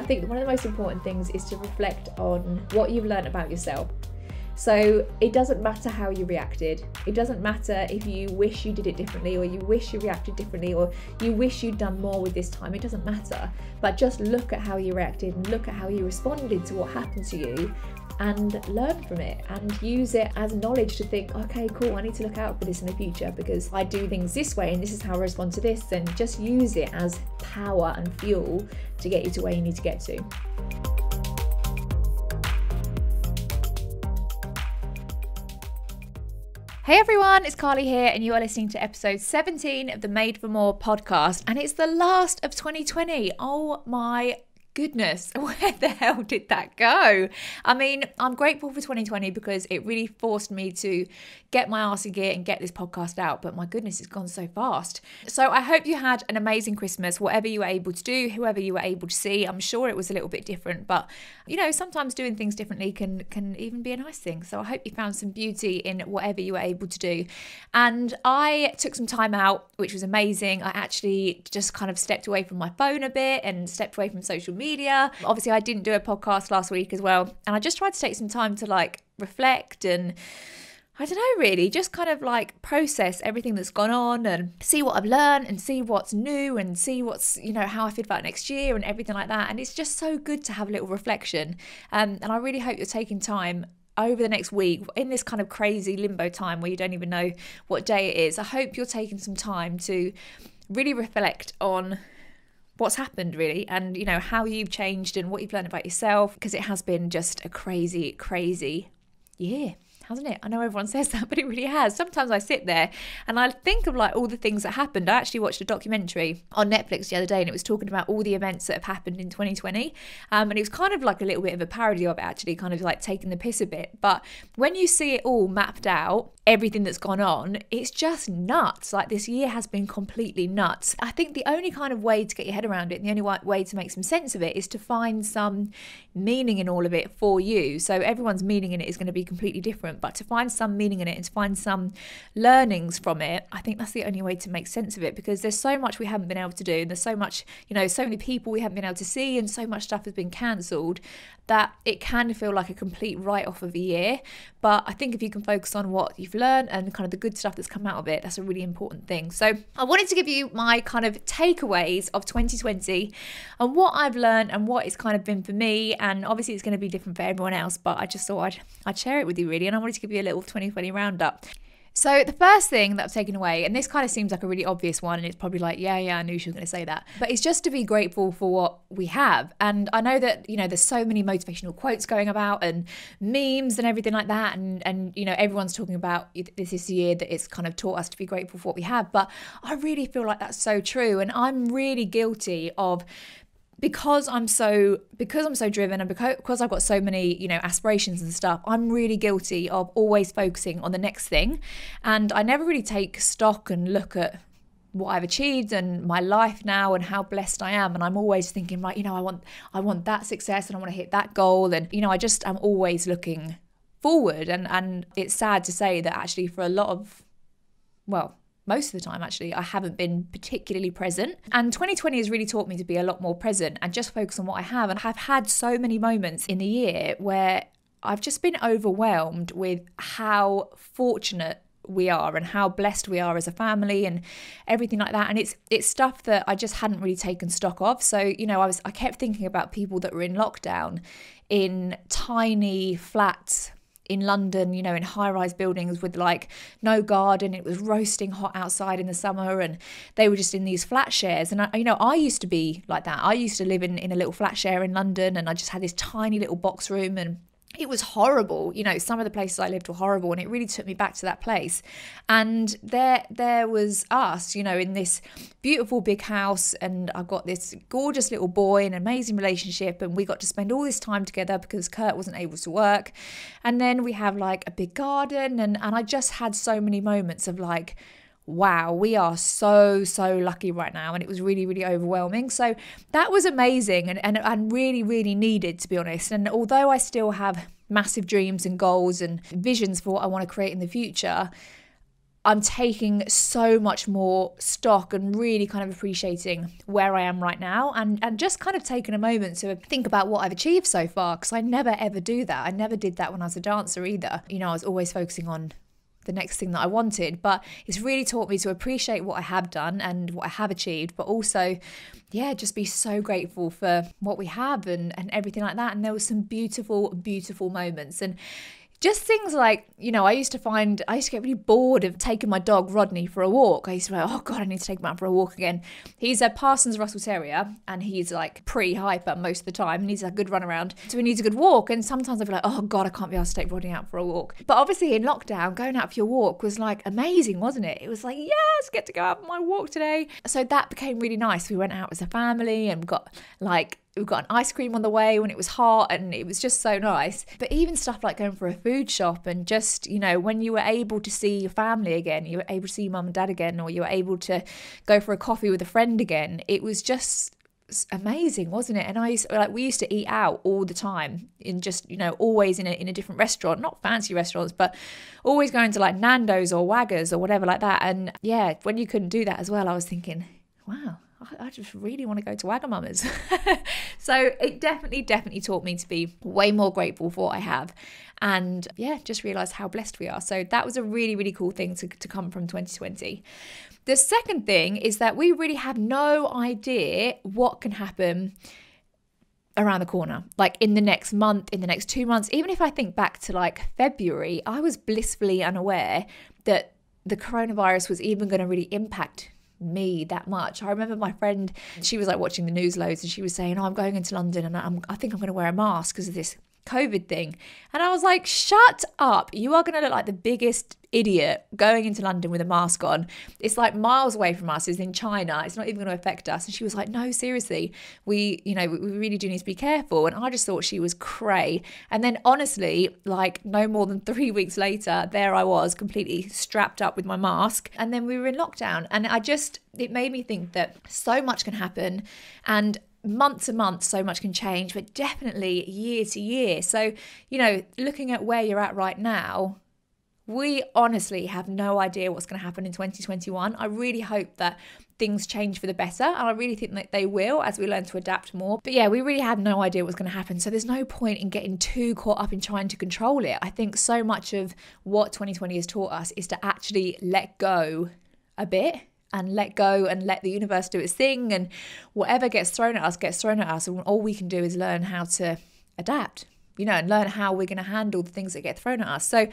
think one of the most important things is to reflect on what you've learned about yourself. So it doesn't matter how you reacted. It doesn't matter if you wish you did it differently, or you wish you reacted differently, or you wish you'd done more with this time. It doesn't matter. But just look at how you reacted and look at how you responded to what happened to you, and learn from it and use it as knowledge to think, okay, cool, I need to look out for this in the future because I do things this way and this is how I respond to this. And just use it as power and fuel to get you to where you need to get to. Hey everyone, it's Carly here and you are listening to episode 17 of the Made for More podcast, and it's the last of 2020. Oh my goodness, where the hell did that go? I mean, I'm grateful for 2020 because it really forced me to get my arse in gear and get this podcast out, but my goodness, it's gone so fast. So I hope you had an amazing Christmas, whatever you were able to do, whoever you were able to see. I'm sure it was a little bit different, but you know, sometimes doing things differently can even be a nice thing. So I hope you found some beauty in whatever you were able to do. And I took some time out, which was amazing. I actually just kind of stepped away from my phone a bit and stepped away from social media. Obviously, I didn't do a podcast last week as well. And I just tried to take some time to like reflect and I don't know, really, just kind of like process everything that's gone on and see what I've learned and see what's new and see what's, you know, how I feel about next year and everything like that. And it's just so good to have a little reflection. And I really hope you're taking time over the next week in this kind of crazy limbo time where you don't even know what day it is. I hope you're taking some time to really reflect on what's happened really, and you know, how you've changed and what you've learned about yourself, because it has been just a crazy year, hasn't it? I know everyone says that, but it really has. Sometimes I sit there and I think of like all the things that happened. I actually watched a documentary on Netflix the other day and it was talking about all the events that have happened in 2020. And it was kind of like a little bit of a parody of it, actually, kind of like taking the piss a bit. But when you see it all mapped out, everything that's gone on, it's just nuts. Like, this year has been completely nuts. I think the only kind of way to get your head around it, and the only way to make some sense of it, is to find some meaning in all of it for you. So everyone's meaning in it is going to be completely different, but to find some meaning in it and to find some learnings from it, I think that's the only way to make sense of it, because there's so much we haven't been able to do, and there's so much, you know, so many people we haven't been able to see, and so much stuff has been cancelled that it can feel like a complete write-off of a year. But I think if you can focus on what you've learned and kind of the good stuff that's come out of it, that's a really important thing. So I wanted to give you my kind of takeaways of 2020 and what I've learned and what it's kind of been for me. And obviously it's going to be different for everyone else, but I just thought I'd share it with you really. And I wanted to give you a little 2020 roundup. So the first thing that I've taken away, and this kind of seems like a really obvious one, and it's probably like, yeah, I knew she was going to say that, but it's just to be grateful for what we have. And I know that, you know, there's so many motivational quotes going about and memes and everything like that. And you know, everyone's talking about this is the year that it's kind of taught us to be grateful for what we have. But I really feel like that's so true. And I'm really guilty of, because I'm so driven and because I've got so many, you know, aspirations and stuff, I'm really guilty of always focusing on the next thing. And I never really take stock and look at what I've achieved and my life now and how blessed I am. And I'm always thinking, right, you know, I want that success and I want to hit that goal. And, you know, I'm always looking forward. And it's sad to say that actually for a lot of, well, most of the time, actually, I haven't been particularly present. And 2020 has really taught me to be a lot more present and just focus on what I have. And I've had so many moments in the year where I've just been overwhelmed with how fortunate we are and how blessed we are as a family and everything like that. And it's stuff that I just hadn't really taken stock of. So, you know, I kept thinking about people that were in lockdown in tiny flats in London, you know, in high-rise buildings with like no garden. It was roasting hot outside in the summer and they were just in these flat shares. And I used to be like that. I used to live in a little flat share in London, and I just had this tiny little box room, and it was horrible. You know, some of the places I lived were horrible, and it really took me back to that place. And there was us, you know, in this beautiful big house, and I've got this gorgeous little boy, an amazing relationship, and we got to spend all this time together because Kurt wasn't able to work. And then we have like a big garden, and I just had so many moments of like, wow, we are so lucky right now. And it was really, really overwhelming. So that was amazing and really, really needed, to be honest. And although I still have massive dreams and goals and visions for what I want to create in the future, I'm taking so much more stock and really kind of appreciating where I am right now, and just kind of taking a moment to think about what I've achieved so far, because I never ever do that. I never did that when I was a dancer either. You know, I was always focusing on the next thing that I wanted, but it's really taught me to appreciate what I have done and what I have achieved, but also, yeah, just be so grateful for what we have and everything like that. And there were some beautiful, beautiful moments. And just things like, you know, I used to get really bored of taking my dog Rodney for a walk. I used to be like, oh God, I need to take him out for a walk again. He's a Parsons Russell Terrier, and he's like pretty hyper most of the time, and he's a good run around. So he needs a good walk. And sometimes I'd be like, oh God, I can't be able to take Rodney out for a walk. But obviously in lockdown, going out for your walk was like amazing, wasn't it? It was like, yes, get to go out for my walk today. So that became really nice. We went out as a family and we've got an ice cream on the way when it was hot, and it was just so nice. But even stuff like going for a food shop, and just, you know, when you were able to see your family again, you were able to see mum and dad again, or you were able to go for a coffee with a friend again, it was just amazing, wasn't it? And we used to eat out all the time, in just, you know, always in a different restaurant, not fancy restaurants, but always going to like Nando's or Waggers or whatever like that. And yeah, when you couldn't do that as well, I was thinking, wow, I just really want to go to Wagamama's. So it definitely taught me to be way more grateful for what I have, and yeah, just realize how blessed we are. So that was a really, really cool thing to come from 2020. The second thing is that we really have no idea what can happen around the corner, like in the next month, in the next 2 months. Even if I think back to like February, I was blissfully unaware that the coronavirus was even going to really impact me that much. I remember my friend, she was like watching the news loads, and she was saying, oh, I'm going into London and I think I'm going to wear a mask because of this COVID thing. And I was like, shut up. You are going to look like the biggest idiot going into London with a mask on. It's like miles away from us. It's in China. It's not even going to affect us. And she was like, no, seriously, we really do need to be careful. And I just thought she was cray. And then honestly, like no more than 3 weeks later, there I was completely strapped up with my mask. And then we were in lockdown. And it made me think that so much can happen, and month to month, so much can change, but definitely year to year. So, you know, looking at where you're at right now, we honestly have no idea what's going to happen in 2021. I really hope that things change for the better, and I really think that they will as we learn to adapt more. But yeah, we really have no idea what's going to happen. So there's no point in getting too caught up in trying to control it. I think so much of what 2020 has taught us is to actually let go a bit, and let go and let the universe do its thing, and whatever gets thrown at us, and all we can do is learn how to adapt, you know, and learn how we're going to handle the things that get thrown at us. So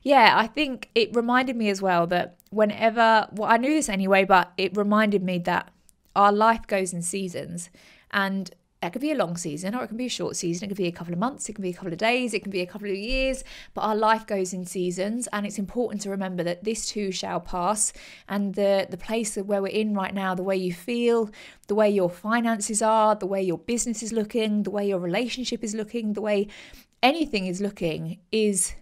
yeah, I think it reminded me as well that I knew this anyway, but it reminded me that our life goes in seasons, and it could be a long season or it can be a short season. It could be a couple of months, it can be a couple of days, it can be a couple of years, but our life goes in seasons, and it's important to remember that this too shall pass. And the place where we're in right now, the way you feel, the way your finances are, the way your business is looking, the way your relationship is looking, the way anything is looking is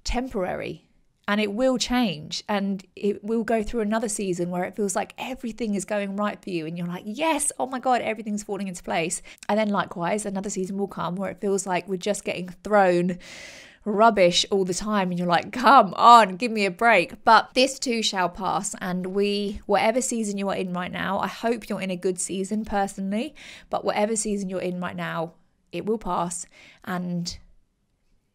temporary. And it will change, and it will go through another season where it feels like everything is going right for you and you're like, yes, oh my God, everything's falling into place. And then likewise, another season will come where it feels like we're just getting thrown rubbish all the time and you're like, come on, give me a break. But this too shall pass, and whatever season you are in right now, I hope you're in a good season personally, but whatever season you're in right now, it will pass, and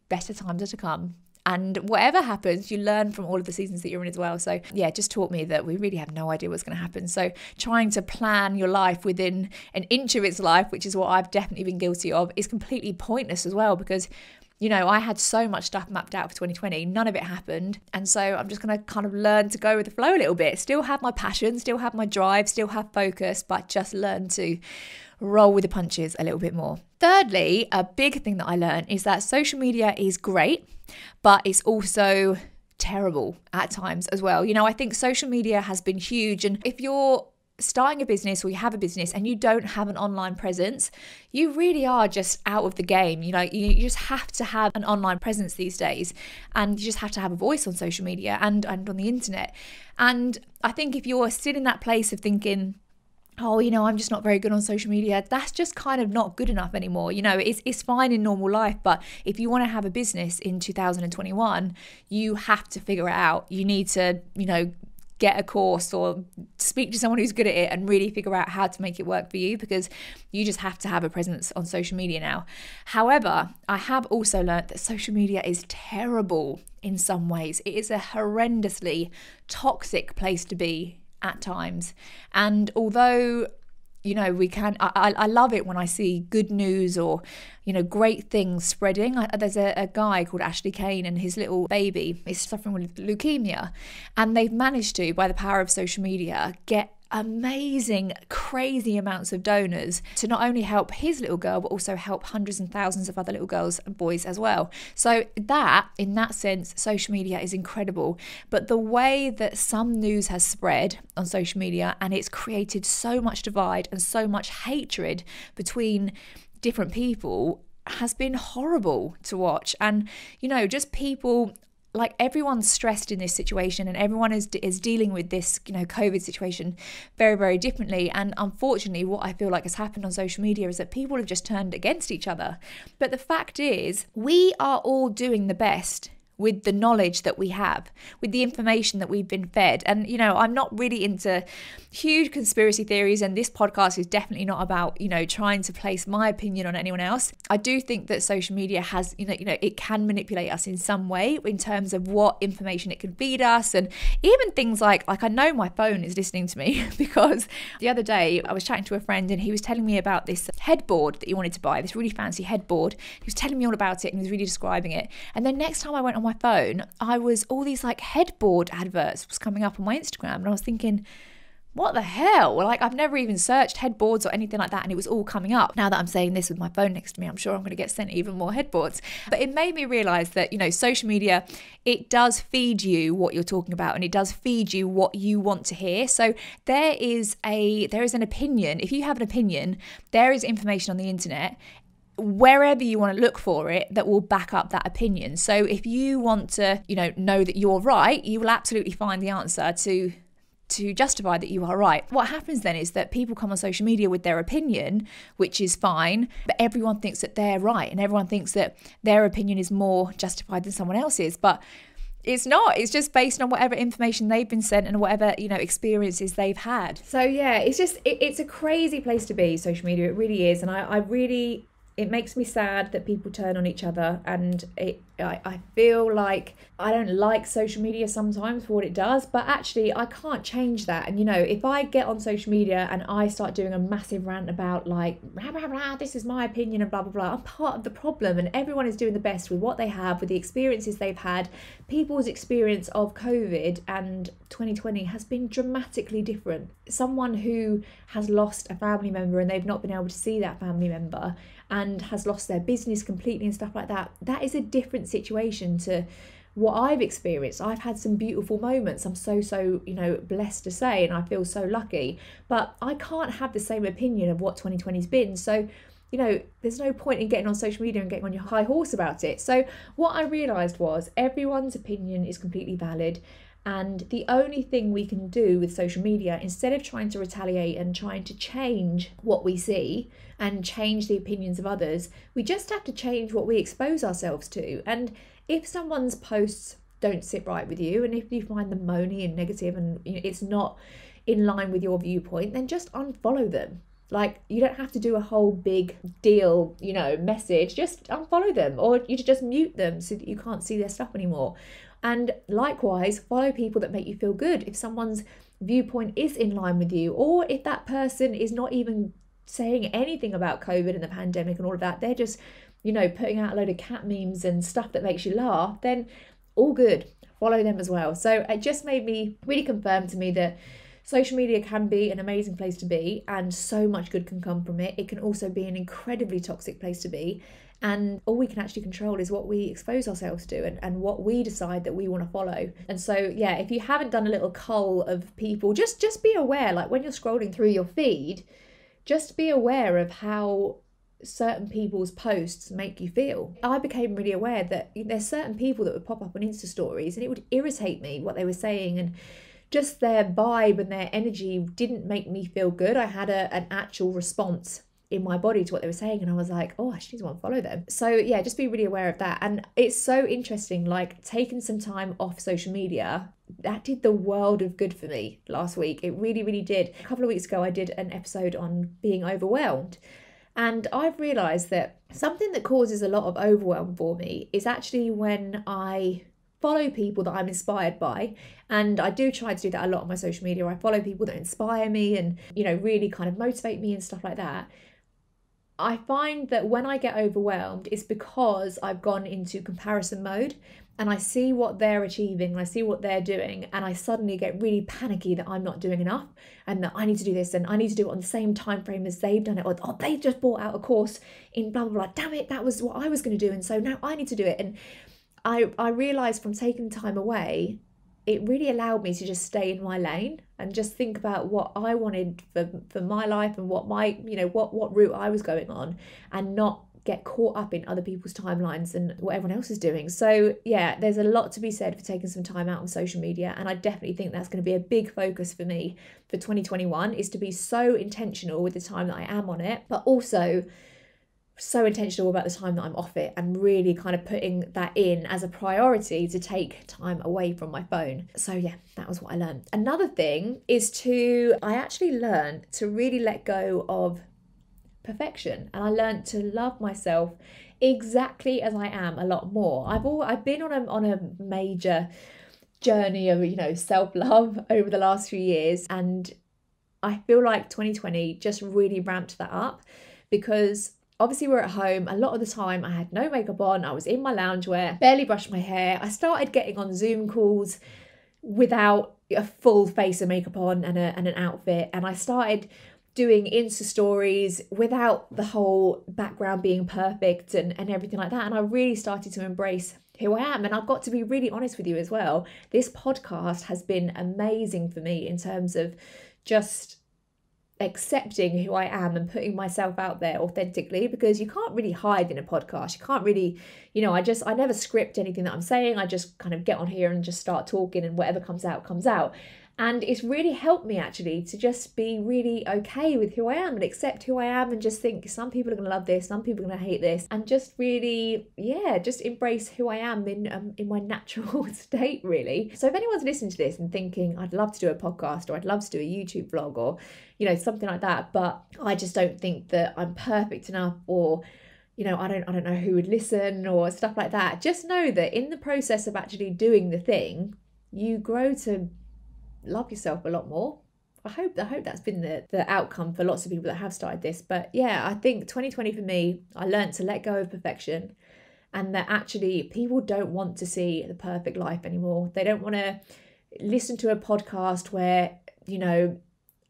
better times are to come. And whatever happens, you learn from all of the seasons that you're in as well. So yeah, it just taught me that we really have no idea what's going to happen. So trying to plan your life within an inch of its life, which is what I've definitely been guilty of, is completely pointless as well, because, you know, I had so much stuff mapped out for 2020. None of it happened. And so I'm just going to kind of learn to go with the flow a little bit. Still have my passion, still have my drive, still have focus, but just learn to roll with the punches a little bit more. Thirdly, a big thing that I learned is that social media is great, but it's also terrible at times as well. You know, I think social media has been huge. And if you're starting a business or you have a business and you don't have an online presence, you really are just out of the game. You know, you just have to have an online presence these days, and you just have to have a voice on social media and on the internet. And I think if you're still in that place of thinking, oh, you know, I'm just not very good on social media, that's just kind of not good enough anymore. You know, it's fine in normal life, but if you want to have a business in 2021, you have to figure it out. You need to, you know, get a course or speak to someone who's good at it and really figure out how to make it work for you, because you just have to have a presence on social media now. However, I have also learned that social media is terrible in some ways. It is a horrendously toxic place to be at times. And although I love it when I see good news or, great things spreading. There's a guy called Ashley Kane, and his little baby is suffering with leukemia. And they've managed to, by the power of social media, get amazing, crazy amounts of donors to not only help his little girl, but also help hundreds and thousands of other little girls and boys as well. So that, in that sense, social media is incredible. But the way that some news has spread on social media, and it's created so much divide and so much hatred between different people, has been horrible to watch. And, just people, like, everyone's stressed in this situation, and everyone is dealing with this, COVID situation very, very differently. And unfortunately, what I feel like has happened on social media is that people have just turned against each other. But the fact is, we are all doing the best with the knowledge that we have, with the information that we've been fed. And, I'm not really into huge conspiracy theories, and this podcast is definitely not about, trying to place my opinion on anyone else. I do think that social media has, it can manipulate us in some way in terms of what information it can feed us. And even things like I know my phone is listening to me because the other day I was chatting to a friend, and he was telling me about this headboard that he wanted to buy, this really fancy headboard. He was telling me all about it and he was really describing it. And then next time I went on my phone, all these like headboard adverts was coming up on my Instagram, and I was thinking, what the hell? Like, I've never even searched headboards or anything like that, and it was all coming up. Now that I'm saying this with my phone next to me, I'm sure I'm going to get sent even more headboards. But it made me realize that, social media, it does feed you what you're talking about, and it does feed you what you want to hear. So there is an opinion. If you have an opinion, there is information on the internet, wherever you want to look for it, that will back up that opinion. So if you want to, know that you're right, you will absolutely find the answer to justify that you are right. What happens then is that people come on social media with their opinion, which is fine, but everyone thinks that they're right, and everyone thinks that their opinion is more justified than someone else's. But it's not. It's just based on whatever information they've been sent and whatever, experiences they've had. So yeah, it's a crazy place to be, social media. It really is. And it makes me sad that people turn on each other, and I feel like I don't like social media sometimes for what it does, but actually I can't change that. And if I get on social media and I start doing a massive rant about like blah blah blah, this is my opinion and blah blah blah, I'm part of the problem, and everyone is doing the best with what they have, with the experiences they've had. People's experience of COVID and 2020 has been dramatically different. Someone who has lost a family member and they've not been able to see that family member and has lost their business completely and stuff like that, that is a different situation to what I've experienced. I've had some beautiful moments. I'm so blessed to say, and I feel so lucky, but I can't have the same opinion of what 2020's been. So there's no point in getting on social media and getting on your high horse about it. So what I realised was everyone's opinion is completely valid. And the only thing we can do with social media, instead of trying to retaliate and trying to change what we see and change the opinions of others, we just have to change what we expose ourselves to. And if someone's posts don't sit right with you, and if you find them moany and negative and it's not in line with your viewpoint, then just unfollow them. Like, you don't have to do a whole big deal, message. Just unfollow them, or you just mute them so that you can't see their stuff anymore. And likewise, follow people that make you feel good. If someone's viewpoint is in line with you, or if that person is not even saying anything about COVID and the pandemic and all of that, they're just, putting out a load of cat memes and stuff that makes you laugh, then all good. Follow them as well. So it just made me really confirm to me that social media can be an amazing place to be, and so much good can come from it. It can also be an incredibly toxic place to be. And all we can actually control is what we expose ourselves to and what we decide that we want to follow. And so, yeah, if you haven't done a little cull of people, just be aware, like when you're scrolling through your feed, just be aware of how certain people's posts make you feel. I became really aware that there's certain people that would pop up on Insta stories, and it would irritate me what they were saying, and just their vibe and their energy didn't make me feel good. I had an actual response in my body to what they were saying, and I was like, oh, I just need to unfollow them. So yeah, just be really aware of that. And it's so interesting, like taking some time off social media, that did the world of good for me last week. It really, really did. A couple of weeks ago, I did an episode on being overwhelmed. And I've realised that something that causes a lot of overwhelm for me is actually when I follow people that I'm inspired by. And I do try to do that a lot on my social media. I follow people that inspire me and, really kind of motivate me and stuff like that. I find that when I get overwhelmed, it's because I've gone into comparison mode and I see what they're achieving and I see what they're doing, and I suddenly get really panicky that I'm not doing enough and that I need to do this and I need to do it on the same time frame as they've done it, or oh, they just bought out a course in blah, blah, blah. Damn it, that was what I was going to do, and so now I need to do it. And I realised from taking time away, it really allowed me to just stay in my lane and just think about what I wanted for my life and what my, what route I was going on, and not get caught up in other people's timelines and what everyone else is doing. So yeah, there's a lot to be said for taking some time out on social media. And I definitely think that's going to be a big focus for me for 2021, is to be so intentional with the time that I am on it, but also so intentional about the time that I'm off it, and really kind of putting that in as a priority to take time away from my phone. So yeah, that was what I learned. Another thing is I actually learned to really let go of perfection, and I learned to love myself exactly as I am a lot more. I've been on a major journey of self-love over the last few years, and I feel like 2020 just really ramped that up, because obviously we're at home a lot of the time. I had no makeup on, I was in my loungewear, barely brushed my hair. I started getting on Zoom calls without a full face of makeup on and an outfit, and I started doing Insta stories without the whole background being perfect and everything like that. And I really started to embrace who I am. And I've got to be really honest with you as well. This podcast has been amazing for me in terms of just accepting who I am and putting myself out there authentically, because you can't really hide in a podcast. You can't really, I never script anything that I'm saying. I just kind of get on here and just start talking, and whatever comes out, comes out. And it's really helped me actually to just be really okay with who I am and accept who I am, and just think some people are going to love this, some people are going to hate this, and just really, just embrace who I am in my natural state, really. So if anyone's listening to this and thinking, I'd love to do a podcast, or I'd love to do a YouTube vlog, or, something like that, but I just don't think that I'm perfect enough, or I don't know who would listen, or stuff like that, just know that in the process of actually doing the thing, you grow to love yourself a lot more. I hope that's been the outcome for lots of people that have started this. But yeah, I think 2020 for me, I learned to let go of perfection, and that actually people don't want to see the perfect life anymore. They don't want to listen to a podcast where,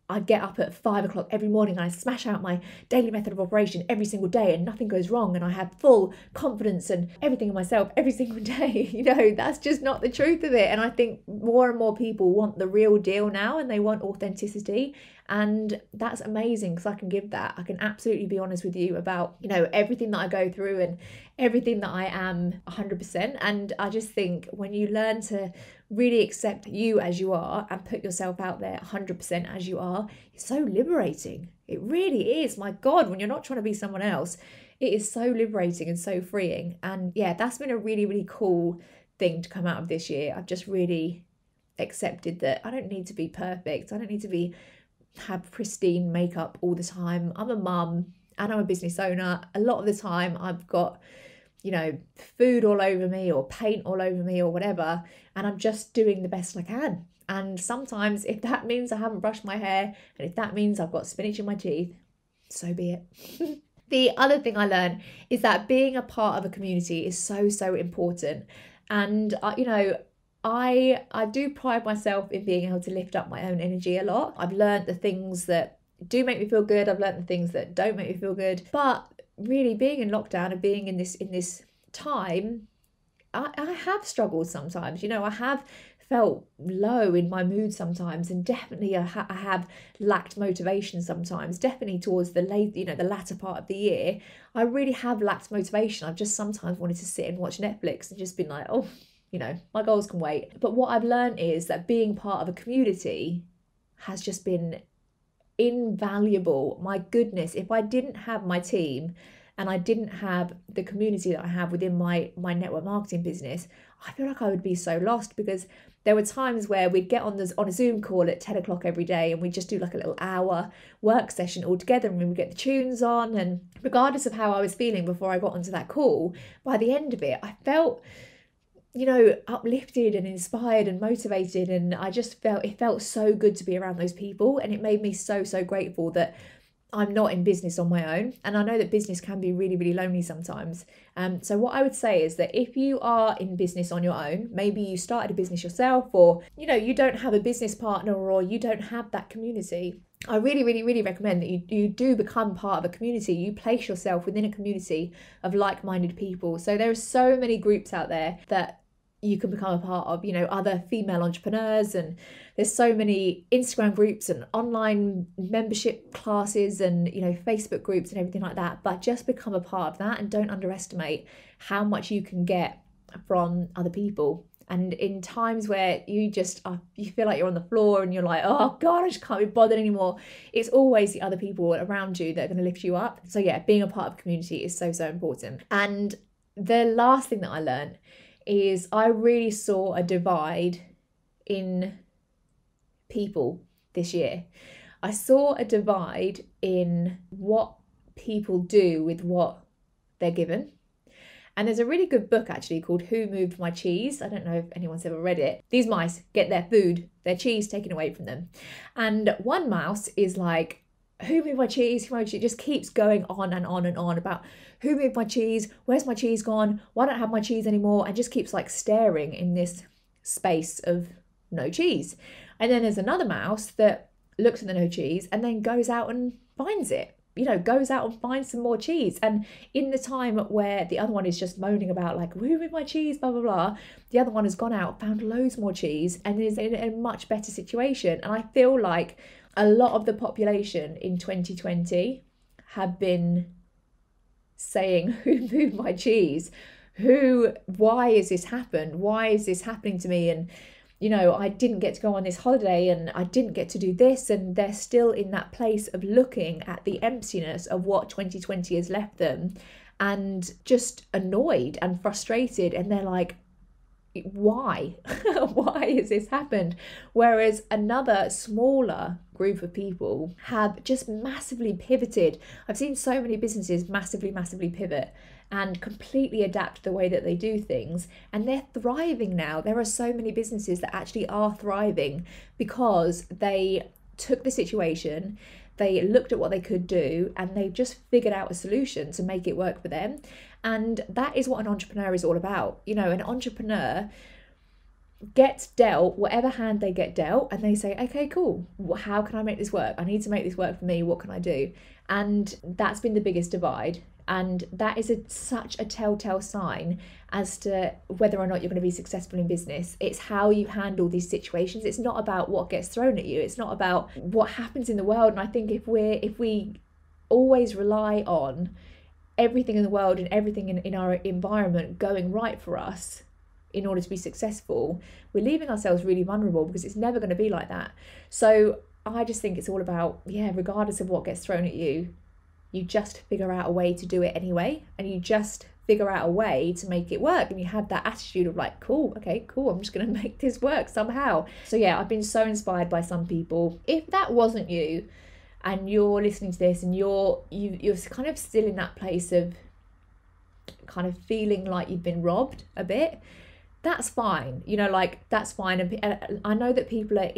I get up at 5 o'clock every morning and I smash out my daily method of operation every single day and nothing goes wrong and I have full confidence and everything in myself every single day. That's just not the truth of it. And I think more and more people want the real deal now, and they want authenticity. And that's amazing, because I can give that. I can absolutely be honest with you about, everything that I go through and everything that I am 100%. And I just think when you learn to really accept you as you are and put yourself out there 100% as you are, it's so liberating. It really is. My God, when you're not trying to be someone else, it is so liberating and so freeing. And yeah, that's been a really, really cool thing to come out of this year. I've just really accepted that I don't need to be perfect. I don't need to have pristine makeup all the time. I'm a mum and I'm a business owner. A lot of the time I've got food all over me or paint all over me or whatever, and I'm just doing the best I can. And sometimes if that means I haven't brushed my hair, and if that means I've got spinach in my teeth, so be it. The other thing I learned is that being a part of a community is so, so important. And I do pride myself in being able to lift up my own energy a lot. I've learned the things that do make me feel good. I've learned the things that don't make me feel good. But really, being in lockdown and being in this time, I have struggled sometimes. I have felt low in my mood sometimes, and definitely I have lacked motivation sometimes. Definitely towards the latter part of the year, I really have lacked motivation. I've just sometimes wanted to sit and watch Netflix and just been like, oh, my goals can wait. But what I've learned is that being part of a community has just been invaluable. My goodness, if I didn't have my team and I didn't have the community that I have within my network marketing business, I feel like I would be so lost, because there were times where we'd get on a Zoom call at 10 o'clock every day, and we'd just do like a little hour work session all together, and we would get the tunes on, and regardless of how I was feeling before I got onto that call, by the end of it, I felt, you know, uplifted and inspired and motivated, and I just felt so good to be around those people, and it made me so grateful that I'm not in business on my own. And I know that business can be really lonely sometimes. So what I would say is that if you are in business on your own, maybe you started a business yourself, or, you know, you don't have a business partner, or you don't have that community, I really recommend that you do become part of a community. You place yourself within a community of like-minded people. So there are so many groups out there that you can become a part of, you know, other female entrepreneurs, and there's so many Instagram groups and online membership classes and, you know, Facebook groups and everything like that. But just become a part of that, and don't underestimate how much you can get from other people. And in times where you just you feel like you're on the floor and you're like, oh God, I just can't be bothered anymore, it's always the other people around you that are going to lift you up. So yeah, being a part of a community is so important. And the last thing that I learned is I really saw a divide in people this year. I saw a divide in what people do with what they're given. And there's a really good book actually called Who Moved My Cheese? I don't know if anyone's ever read it. These mice get their food, their cheese taken away from them. And one mouse is like, who moved my cheese? Who moved my cheese? It just keeps going on and on and on about who moved my cheese? Where's my cheese gone? Why don't I have my cheese anymore? And just keeps like staring in this space of no cheese. And then there's another mouse that looks at the no cheese and then goes out and finds it. You know, goes out and finds some more cheese. And in the time where the other one is just moaning about like, who moved my cheese, blah, blah, blah, the other one has gone out, found loads more cheese, and is in a much better situation. And I feel like a lot of the population in 2020 have been saying, who moved my cheese? Why has this happened? Why is this happening to me? And, you know, I didn't get to go on this holiday, and I didn't get to do this. And they're still in that place of looking at the emptiness of what 2020 has left them, and just annoyed and frustrated. And they're like, why? Why has this happened? Whereas another smaller group of people have just massively pivoted. I've seen so many businesses massively pivot and completely adapt the way that they do things, and they're thriving now. There are so many businesses that actually are thriving because they took the situation, they looked at what they could do, and they just figured out a solution to make it work for them. And that is what an entrepreneur is all about. You know, an entrepreneur gets dealt whatever hand they get dealt, and they say, okay, cool, how can I make this work? I need to make this work for me. What can I do? And that's been the biggest divide. And that is such a telltale sign as to whether or not you're going to be successful in business. It's how you handle these situations. It's not about what gets thrown at you. It's not about what happens in the world. And I think if we always rely on everything in the world and everything in our environment going right for us in order to be successful, we're leaving ourselves really vulnerable, because it's never going to be like that. So I just think it's all about, regardless of what gets thrown at you, you just figure out a way to do it anyway, and you just figure out a way to make it work, and you have that attitude of like, cool, I'm just going to make this work somehow. So I've been so inspired by some people. If that wasn't you, and you're listening to this and you're kind of still in that place of kind of feeling like you've been robbed a bit, that's fine. You know, like, that's fine. And I know that people are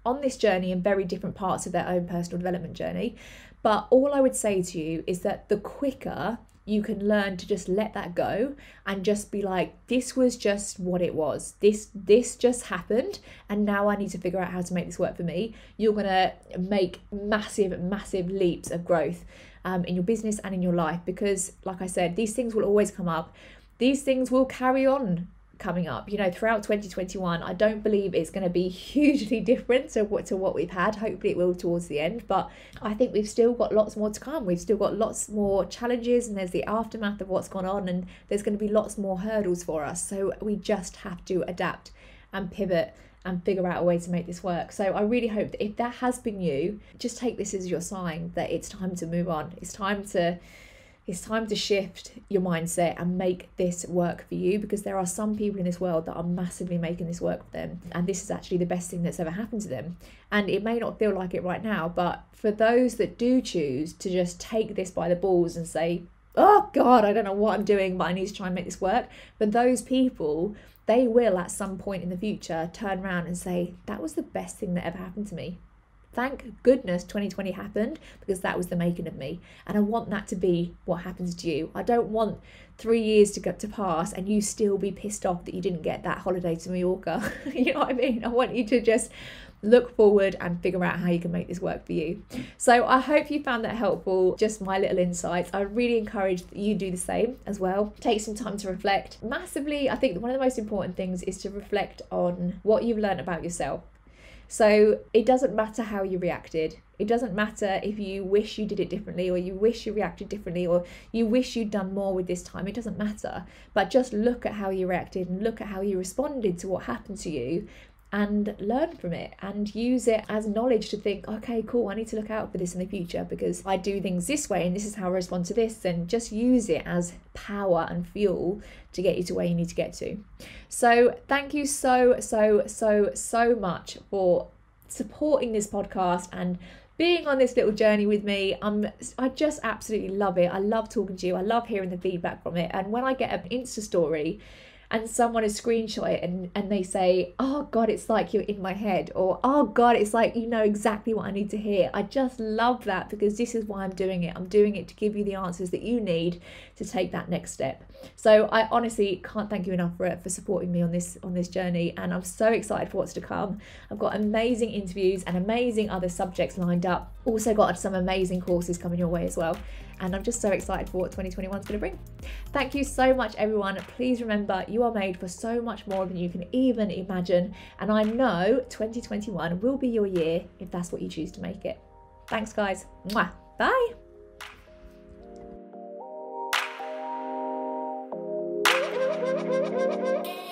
on this journey in very different parts of their own personal development journey. But all I would say to you is that the quicker you can learn to just let that go and just be like, this was just what it was. This just happened, and now I need to figure out how to make this work for me. You're going to make massive leaps of growth in your business and in your life, because like I said, these things will always come up. These things will carry on coming up, you know, throughout 2021. I don't believe it's going to be hugely different to what we've had. Hopefully it will towards the end, but I think we've still got lots more to come. We've still got lots more challenges, and there's the aftermath of what's gone on, and there's going to be lots more hurdles for us. So we just have to adapt and pivot and figure out a way to make this work. So I really hope that if that has been you, just take this as your sign that it's time to move on. It's time to shift your mindset and make this work for you, because there are some people in this world that are massively making this work for them, and this is actually the best thing that's ever happened to them. And it may not feel like it right now, but for those that do choose to just take this by the balls and say, oh God, I don't know what I'm doing, but I need to try and make this work, for those people, they will at some point in the future turn around and say, that was the best thing that ever happened to me. Thank goodness 2020 happened, because that was the making of me. And I want that to be what happens to you. I don't want 3 years to pass and you still be pissed off that you didn't get that holiday to Mallorca. You know what I mean? I want you to just look forward and figure out how you can make this work for you. So I hope you found that helpful, just my little insights. I really encourage that you do the same as well. Take some time to reflect. Massively, I think one of the most important things is to reflect on what you've learned about yourself. So it doesn't matter how you reacted. It doesn't matter if you wish you did it differently, or you wish you reacted differently, or you wish you'd done more with this time. It doesn't matter. But just look at how you reacted and look at how you responded to what happened to you, and learn from it and use it as knowledge to think, okay, cool, I need to look out for this in the future because I do things this way and this is how I respond to this. And just use it as power and fuel to get you to where you need to get to. So thank you so much for supporting this podcast and being on this little journey with me. I just absolutely love it. I love talking to you. I love hearing the feedback from it. And when I get an Insta story and someone has screenshot it and they say, oh God, it's like you're in my head, or oh God, it's like you know exactly what I need to hear. I just love that, because this is why I'm doing it. I'm doing it to give you the answers that you need to take that next step. So I honestly can't thank you enough for supporting me on this journey, and I'm so excited for what's to come. I've got amazing interviews and amazing other subjects lined up. Also got some amazing courses coming your way as well. And I'm just so excited for what 2021 is going to bring. Thank you so much, everyone. Please remember, you are made for so much more than you can even imagine. And I know 2021 will be your year if that's what you choose to make it. Thanks, guys. Mwah. Bye. Yeah.